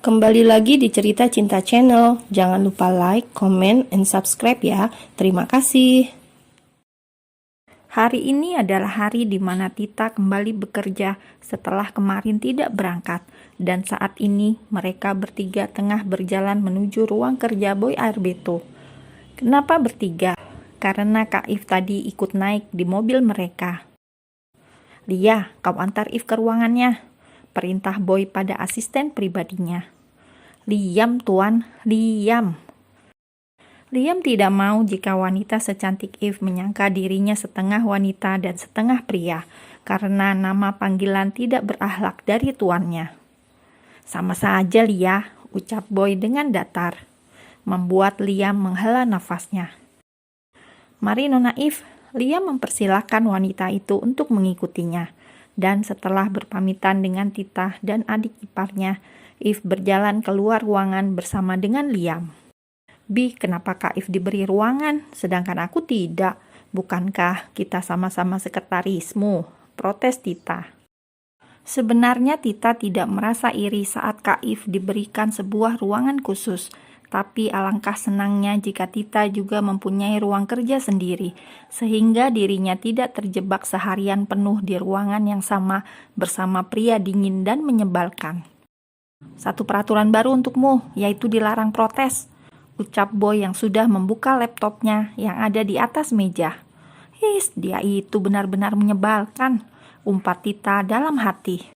Kembali lagi di Cerita Cinta Channel. Jangan lupa like, comment, and subscribe ya. Terima kasih. Hari ini adalah hari di mana Tita kembali bekerja setelah kemarin tidak berangkat. Dan saat ini mereka bertiga tengah berjalan menuju ruang kerja Boy Arbeto. Kenapa bertiga? Karena Kak If tadi ikut naik di mobil mereka. Lia, kau antar If ke ruangannya. Perintah Boy pada asisten pribadinya. Liam, Tuan, Liam. Liam tidak mau jika wanita secantik If menyangka dirinya setengah wanita dan setengah pria, karena nama panggilan tidak berakhlak dari tuannya. Sama saja, Lia, ucap Boy dengan datar, membuat Liam menghela nafasnya. Mari Nona If, Liam mempersilahkan wanita itu untuk mengikutinya, dan setelah berpamitan dengan Tita dan adik iparnya, If berjalan keluar ruangan bersama dengan Liam. Bi, kenapa Kak If diberi ruangan, sedangkan aku tidak? Bukankah kita sama-sama sekretarismu? Protes Tita. Sebenarnya Tita tidak merasa iri saat Kak If diberikan sebuah ruangan khusus. Tapi alangkah senangnya jika Tita juga mempunyai ruang kerja sendiri, sehingga dirinya tidak terjebak seharian penuh di ruangan yang sama bersama pria dingin dan menyebalkan. Satu peraturan baru untukmu, yaitu dilarang protes, ucap Boy yang sudah membuka laptopnya yang ada di atas meja. His, dia itu benar-benar menyebalkan, umpat Tita dalam hati.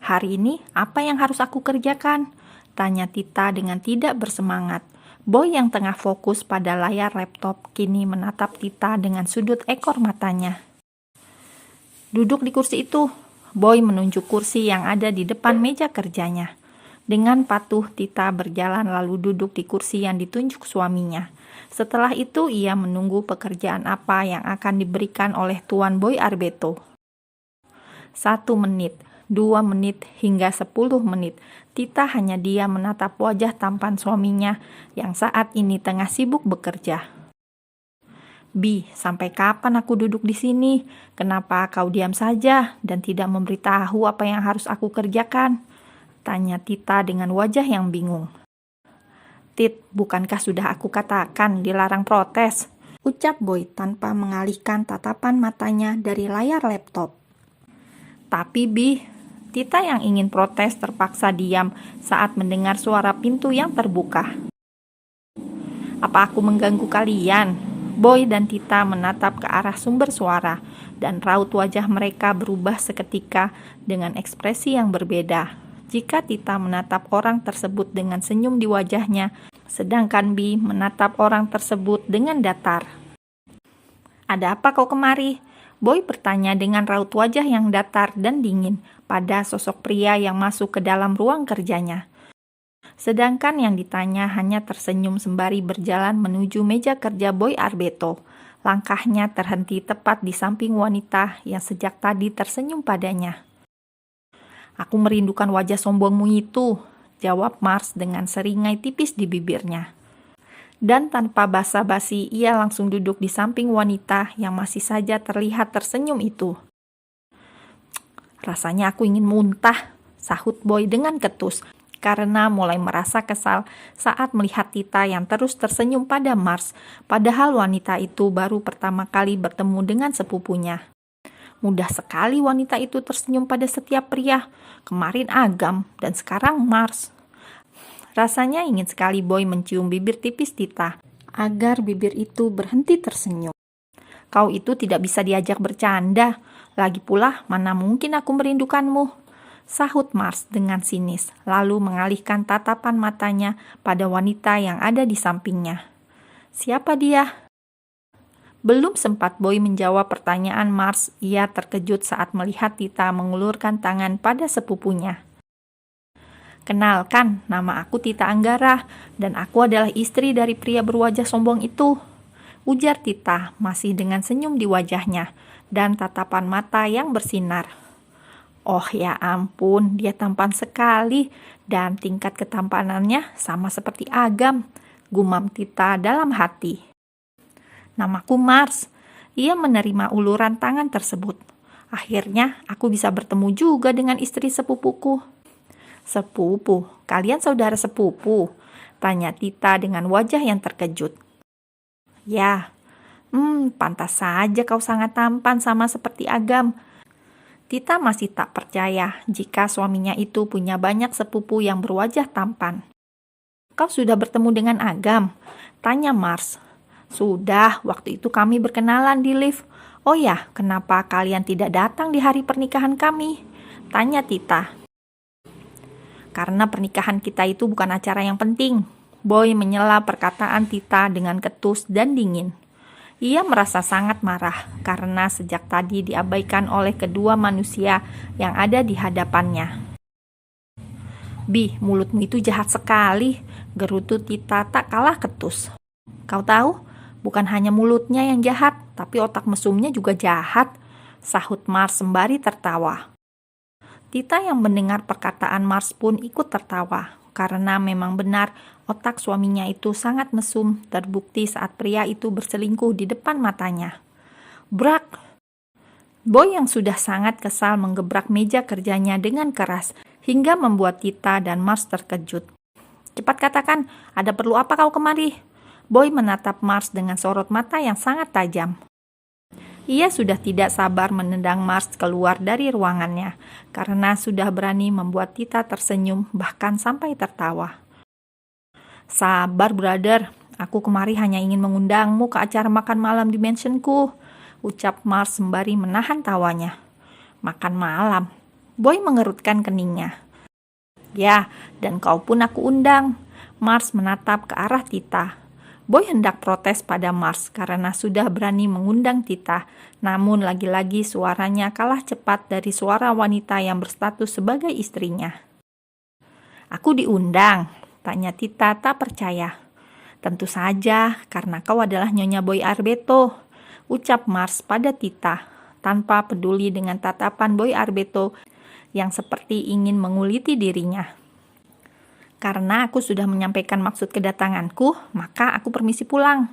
Hari ini apa yang harus aku kerjakan? Tanya Tita dengan tidak bersemangat. Boy yang tengah fokus pada layar laptop kini menatap Tita dengan sudut ekor matanya. Duduk di kursi itu. Boy menunjuk kursi yang ada di depan meja kerjanya. Dengan patuh Tita berjalan lalu duduk di kursi yang ditunjuk suaminya. Setelah itu ia menunggu pekerjaan apa yang akan diberikan oleh Tuan Boy Arbeto. 1 menit, 2 menit, hingga 10 menit. Tita hanya diam menatap wajah tampan suaminya yang saat ini tengah sibuk bekerja. Bi, sampai kapan aku duduk di sini? Kenapa kau diam saja dan tidak memberitahu apa yang harus aku kerjakan? Tanya Tita dengan wajah yang bingung. Tit, bukankah sudah aku katakan dilarang protes? Ucap Boy tanpa mengalihkan tatapan matanya dari layar laptop. Tapi Bi, Tita yang ingin protes terpaksa diam saat mendengar suara pintu yang terbuka. Apa aku mengganggu kalian? Boy dan Tita menatap ke arah sumber suara, dan raut wajah mereka berubah seketika dengan ekspresi yang berbeda. Jika Tita menatap orang tersebut dengan senyum di wajahnya, sedangkan Bi menatap orang tersebut dengan datar. Ada apa kau kemari? Boy bertanya dengan raut wajah yang datar dan dingin pada sosok pria yang masuk ke dalam ruang kerjanya. Sedangkan yang ditanya hanya tersenyum sembari berjalan menuju meja kerja Boy Arbeto. Langkahnya terhenti tepat di samping wanita yang sejak tadi tersenyum padanya. Aku merindukan wajah sombongmu itu, jawab Mars dengan seringai tipis di bibirnya. Dan tanpa basa-basi ia langsung duduk di samping wanita yang masih saja terlihat tersenyum itu. Rasanya aku ingin muntah, sahut Boy dengan ketus, karena mulai merasa kesal saat melihat Tita yang terus tersenyum pada Mars, padahal wanita itu baru pertama kali bertemu dengan sepupunya. Mudah sekali wanita itu tersenyum pada setiap pria, kemarin Agam dan sekarang Mars. Rasanya ingin sekali Boy mencium bibir tipis Tita, agar bibir itu berhenti tersenyum. Kau itu tidak bisa diajak bercanda, lagi pula mana mungkin aku merindukanmu, sahut Mars dengan sinis, lalu mengalihkan tatapan matanya pada wanita yang ada di sampingnya. Siapa dia? Belum sempat Boy menjawab pertanyaan Mars, ia terkejut saat melihat Tita mengulurkan tangan pada sepupunya. Kenalkan, nama aku Tita Anggara, dan aku adalah istri dari pria berwajah sombong itu, ujar Tita masih dengan senyum di wajahnya dan tatapan mata yang bersinar. Oh ya ampun, dia tampan sekali dan tingkat ketampanannya sama seperti Agam, gumam Tita dalam hati. Namaku Mars. Ia menerima uluran tangan tersebut. Akhirnya aku bisa bertemu juga dengan istri sepupuku. Sepupu, kalian saudara sepupu? Tanya Tita dengan wajah yang terkejut. Ya, pantas saja kau sangat tampan sama seperti Agam. Tita masih tak percaya jika suaminya itu punya banyak sepupu yang berwajah tampan. Kau sudah bertemu dengan Agam? Tanya Mars. Sudah, waktu itu kami berkenalan di lift. Oh ya, kenapa kalian tidak datang di hari pernikahan kami? Tanya Tita. Karena pernikahan kita itu bukan acara yang penting. Boy menyela perkataan Tita dengan ketus dan dingin. Ia merasa sangat marah karena sejak tadi diabaikan oleh kedua manusia yang ada di hadapannya. Bi, mulutmu itu jahat sekali, gerutu Tita tak kalah ketus. Kau tahu, bukan hanya mulutnya yang jahat, tapi otak mesumnya juga jahat, sahut Mars sembari tertawa. Tita yang mendengar perkataan Mars pun ikut tertawa, karena memang benar otak suaminya itu sangat mesum, terbukti saat pria itu berselingkuh di depan matanya. Brak! Boy yang sudah sangat kesal menggebrak meja kerjanya dengan keras, hingga membuat Tita dan Mars terkejut. Cepat katakan, ada perlu apa kau kemari? Boy menatap Mars dengan sorot mata yang sangat tajam. Ia sudah tidak sabar menendang Mars keluar dari ruangannya, karena sudah berani membuat Tita tersenyum bahkan sampai tertawa. Sabar brother, aku kemari hanya ingin mengundangmu ke acara makan malam di mansionku, ucap Mars sembari menahan tawanya. Makan malam? Boy mengerutkan keningnya. Ya, dan kau pun aku undang. Mars menatap ke arah Tita. Boy hendak protes pada Mars karena sudah berani mengundang Tita, namun lagi-lagi suaranya kalah cepat dari suara wanita yang berstatus sebagai istrinya. Aku diundang, tanya Tita tak percaya. Tentu saja, karena kau adalah Nyonya Boy Arbeto, ucap Mars pada Tita, tanpa peduli dengan tatapan Boy Arbeto yang seperti ingin menguliti dirinya. Karena aku sudah menyampaikan maksud kedatanganku, maka aku permisi pulang.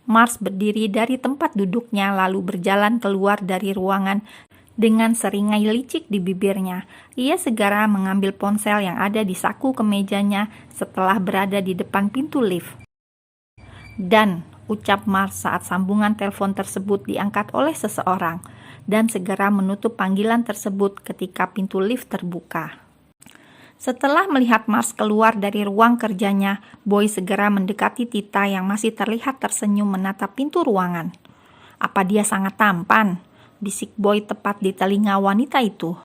Mars berdiri dari tempat duduknya lalu berjalan keluar dari ruangan dengan seringai licik di bibirnya. Ia segera mengambil ponsel yang ada di saku kemejanya setelah berada di depan pintu lift. Dan, ucap Mars saat sambungan telepon tersebut diangkat oleh seseorang, dan segera menutup panggilan tersebut ketika pintu lift terbuka. Setelah melihat Mars keluar dari ruang kerjanya, Boy segera mendekati Tita yang masih terlihat tersenyum menatap pintu ruangan. Apa dia sangat tampan? Bisik Boy tepat di telinga wanita itu.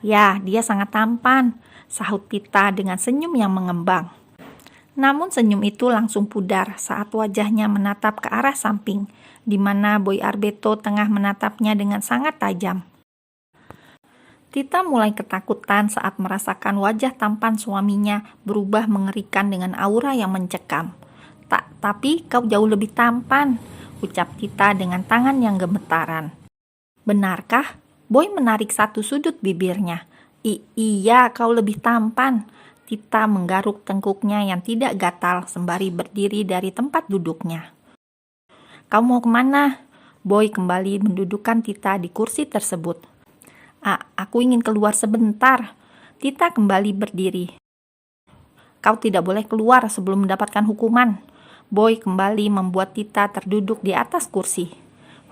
Ya, dia sangat tampan, sahut Tita dengan senyum yang mengembang. Namun senyum itu langsung pudar saat wajahnya menatap ke arah samping, di mana Boy Arbeto tengah menatapnya dengan sangat tajam. Tita mulai ketakutan saat merasakan wajah tampan suaminya berubah mengerikan dengan aura yang mencekam. Tapi kau jauh lebih tampan, ucap Tita dengan tangan yang gemetaran. Benarkah? Boy menarik satu sudut bibirnya. Iya, kau lebih tampan. Tita menggaruk tengkuknya yang tidak gatal sembari berdiri dari tempat duduknya. Kau mau kemana? Boy kembali mendudukkan Tita di kursi tersebut. Aku ingin keluar sebentar. Tita kembali berdiri. Kau tidak boleh keluar sebelum mendapatkan hukuman. Boy kembali membuat Tita terduduk di atas kursi.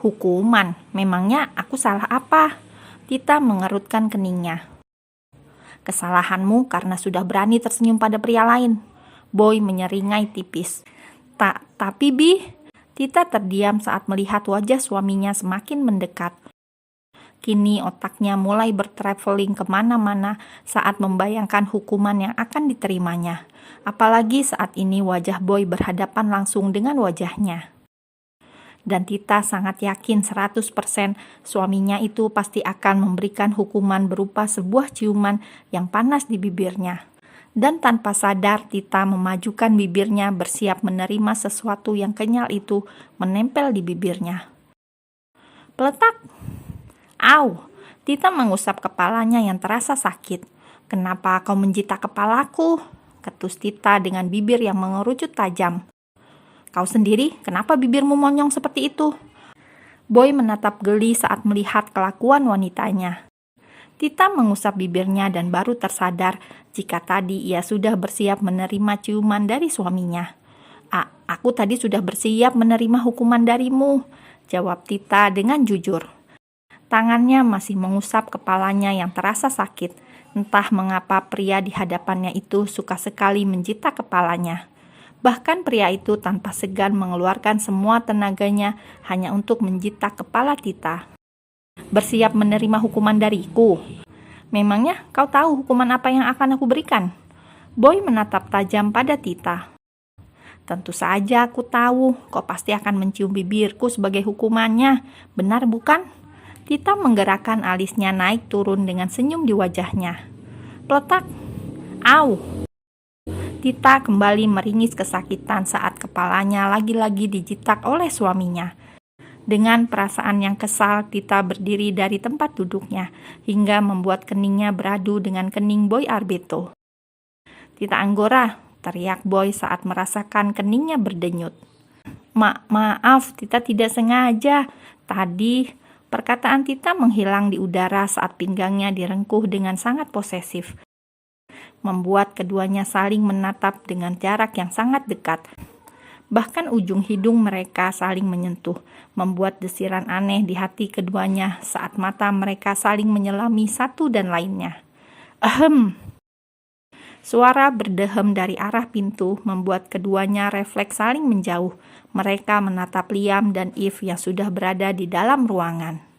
Hukuman? Memangnya aku salah apa? Tita mengerutkan keningnya. Kesalahanmu karena sudah berani tersenyum pada pria lain. Boy menyeringai tipis. Tapi Bi, Tita terdiam saat melihat wajah suaminya semakin mendekat. Kini otaknya mulai bertraveling kemana-mana saat membayangkan hukuman yang akan diterimanya. Apalagi saat ini wajah Boy berhadapan langsung dengan wajahnya. Dan Tita sangat yakin 100% suaminya itu pasti akan memberikan hukuman berupa sebuah ciuman yang panas di bibirnya. Dan tanpa sadar Tita memajukan bibirnya bersiap menerima sesuatu yang kenyal itu menempel di bibirnya. Peletak! Au! Tita mengusap kepalanya yang terasa sakit. Kenapa kau menjita kepalaku? Ketus Tita dengan bibir yang mengerucut tajam. Kau sendiri, kenapa bibirmu monyong seperti itu? Boy menatap geli saat melihat kelakuan wanitanya. Tita mengusap bibirnya dan baru tersadar jika tadi ia sudah bersiap menerima ciuman dari suaminya. Aku tadi sudah bersiap menerima hukuman darimu," jawab Tita dengan jujur. Tangannya masih mengusap kepalanya yang terasa sakit. Entah mengapa pria di hadapannya itu suka sekali menjita kepalanya. Bahkan pria itu tanpa segan mengeluarkan semua tenaganya hanya untuk menjita kepala Tita. "Bersiap menerima hukuman dariku? Memangnya kau tahu hukuman apa yang akan aku berikan?" Boy menatap tajam pada Tita. "Tentu saja aku tahu, kau pasti akan mencium bibirku sebagai hukumannya. Benar bukan?" Tita menggerakkan alisnya naik turun dengan senyum di wajahnya. Peletak. Au! Tita kembali meringis kesakitan saat kepalanya lagi-lagi dijitak oleh suaminya. Dengan perasaan yang kesal, Tita berdiri dari tempat duduknya hingga membuat keningnya beradu dengan kening Boy Arbeto. "Tita Anggora!" teriak Boy saat merasakan keningnya berdenyut. Maaf, Tita tidak sengaja. Tadi..." Perkataan Tita menghilang di udara saat pinggangnya direngkuh dengan sangat posesif, membuat keduanya saling menatap dengan jarak yang sangat dekat. Bahkan ujung hidung mereka saling menyentuh, membuat desiran aneh di hati keduanya saat mata mereka saling menyelami satu dan lainnya. Ahem! Suara berdehem dari arah pintu membuat keduanya refleks saling menjauh. Mereka menatap Liam dan Eve yang sudah berada di dalam ruangan.